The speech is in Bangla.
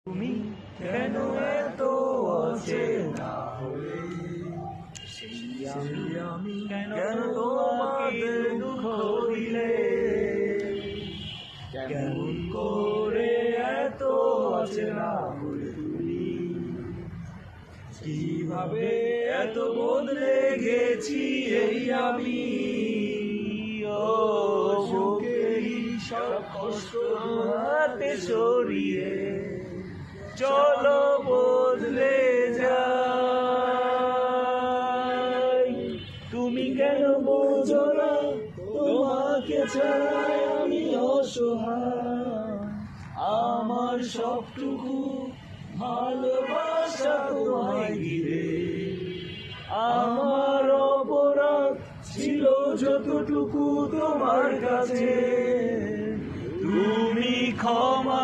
তুমি কেন এত অচেনা হলে, আমি কেন তোমাকে দুঃখ দিলে, কেমন করে এত অচেনা হলে তুমি, কিভাবে এত বদলে গেছি এই আমি। ও বুকেই সব কষ্ট হাতে সরিয়ে চলো বদলে যাই। তুমি কেন বোঝো না তোমাকে ছাড়া আমি অসহায়, আমার সবটুকু ভালোবাসা তোমায় ঘিরে। আমার অপরাধ ছিল যতটুকু তোমার কাছে, তুমি ক্ষমা